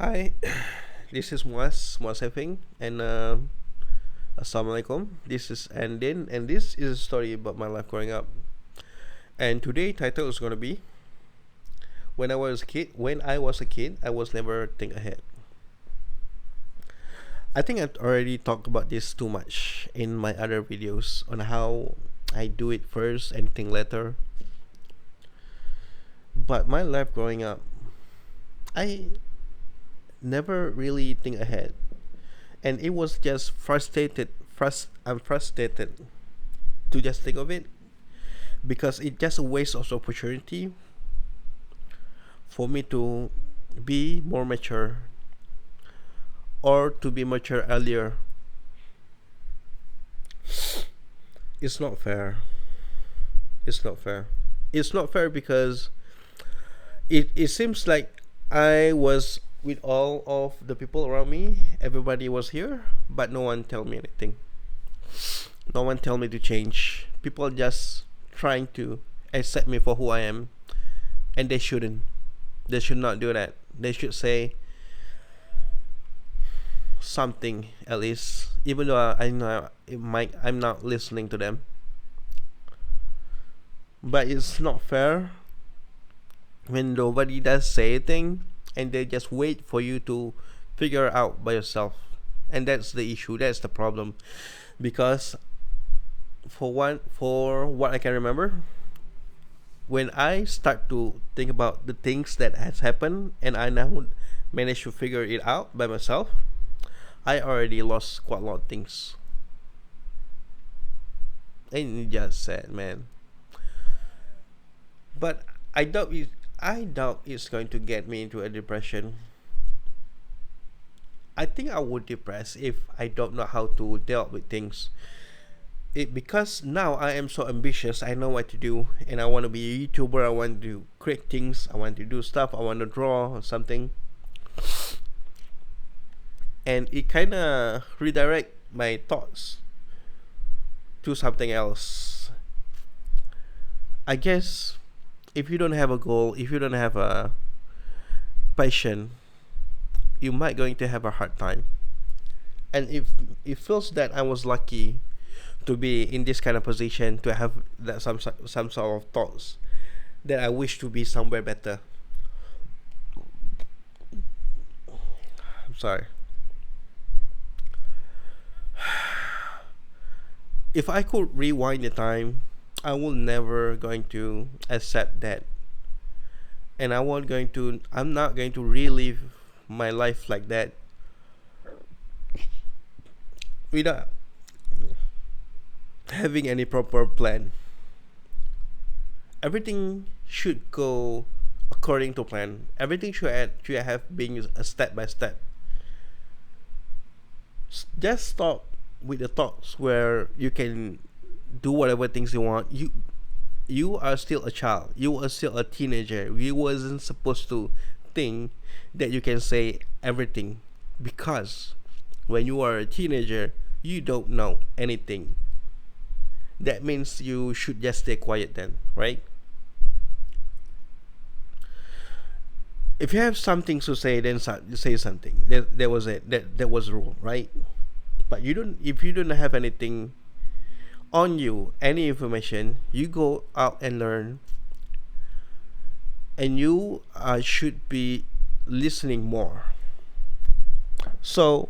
Hi, this is Muaz Hafing, and Assalamualaikum. This is Andin, and this is a story about my life growing up. And today, title is gonna be when I was a kid. When I was a kid, I was never think ahead. I think I've already talked about this too much in my other videos on how I do it first and think later. But my life growing up, I never really think ahead, and it was just I'm frustrated to just think of it because it just a waste of opportunity for me to be more mature or to be mature earlier. It's not fair. It's not fair. It's not fair because it seems like I was with all of the people around me. Everybody was here, but no one tell me anything. No one tell me to change. People just trying to accept me for who I am, and they shouldn't. They should not do that. They should say something at least, even though I know I'm not listening to them. But it's not fair when nobody does say anything and they just wait for you to figure out by yourself. And that's the issue. That's the problem. Because for what I can remember, when I start to think about the things that has happened and I now manage to figure it out by myself, I already lost quite a lot of things. And it's just sad, man. But I doubt it's going to get me into a depression. I think I would depress if I don't know how to deal with things. Because now I am so ambitious, I know what to do, and I want to be a YouTuber. I want to create things. I want to do stuff. I want to draw or something, and it kind of redirect my thoughts to something else. I guess if you don't have a goal, if you don't have a passion, you might going to have a hard time. And if it feels that I was lucky to be in this kind of position, to have that some sort of thoughts that I wish to be somewhere better. I'm sorry. If I could rewind the time, I will never going to accept that, and I'm not going to relive my life like that without having any proper plan. Everything should go according to plan. Everything should have been a step by step. Just stop with the thoughts where you can do whatever things you want. You are still a child. You are still a teenager. You wasn't supposed to think that you can say everything, because when you are a teenager, you don't know anything. That means you should just stay quiet then, right? If you have something to say, then say something. That was it. That was the rule, right? But you don't. If you don't have anything on you, any information, you go out and learn, and you should be listening more. So,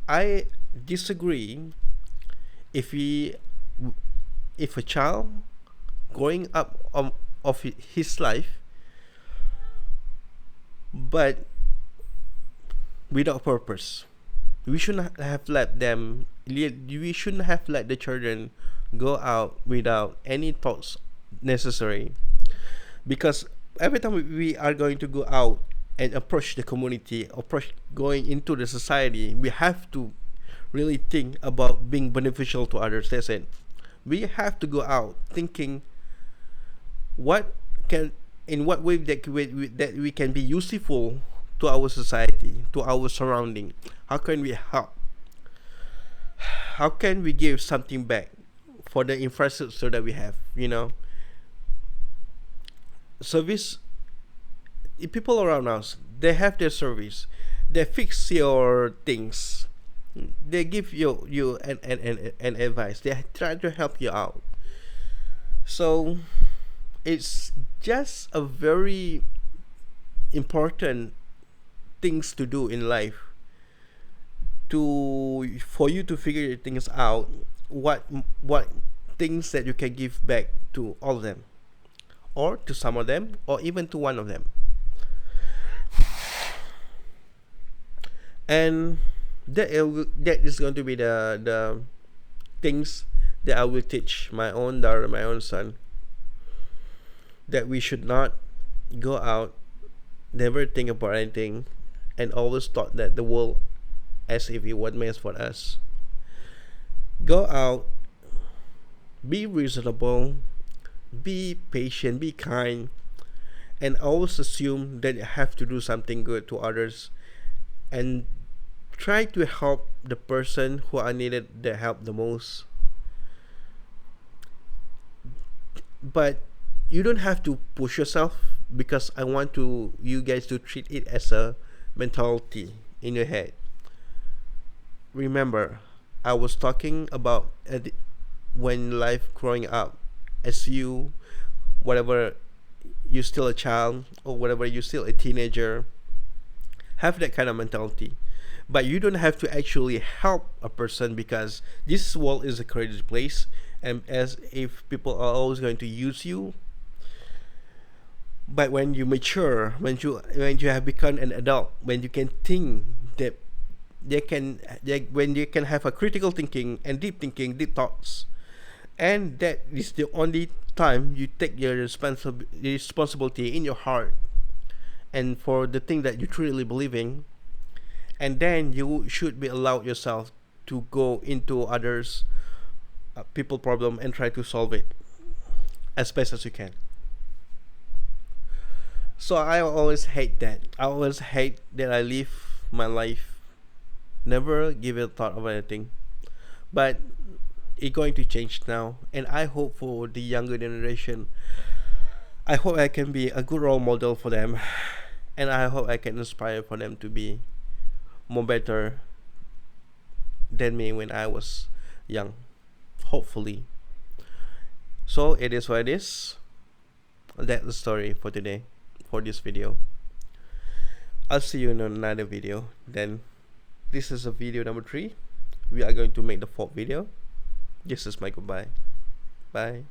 I disagree if we if a child growing up of his life, but without purpose, we shouldn't have let the children go out without any thoughts necessary, because every time we are going to go out and approach the community, approach going into the society, we have to really think about being beneficial to others. That's it. We have to go out thinking what can in what way that we can be useful to our society, to our surrounding. How can we help? How can we give something back for the infrastructure that we have? Service, people around us, they have their service, They fix your things. They give you an advice. They try to help you out. So it's just a very important things to do in life, to for you to figure things out, what things that you can give back to all of them, or to some of them, or even to one of them. And that is going to be the things that I will teach my own daughter, my own son, that we should not go out, never think about anything, and always thought that the world as if it was meant for us. Go out, be reasonable, be patient, be kind, and always assume that you have to do something good to others, and try to help the person who are needed the help the most. But you don't have to push yourself, because I want to you guys to treat it as a mentality in your head. Remember, I was talking about when life growing up, as you, whatever, you're still a child, or whatever, you're still a teenager, have that kind of mentality. But you don't have to actually help a person, because this world is a crazy place, and as if people are always going to use you. But when you mature, when you have become an adult, when you can think that when you can have a critical thinking, deep thoughts, and that is the only time you take your responsibility in your heart, and for the thing that you truly believe in, and then you should be allowed yourself to go into others people problem and try to solve it as best as you can. So I always hate that. I always hate that I live my life, never give it a thought of anything. But it's going to change now, and I hope for the younger generation, I hope I can be a good role model for them, and I hope I can inspire for them to be more better than me when I was young. Hopefully. So it is what it is. That's the story for today, for this video. I'll see you in another video. Then this is a video number 3. We are going to make the 4th video. This is my goodbye. Bye.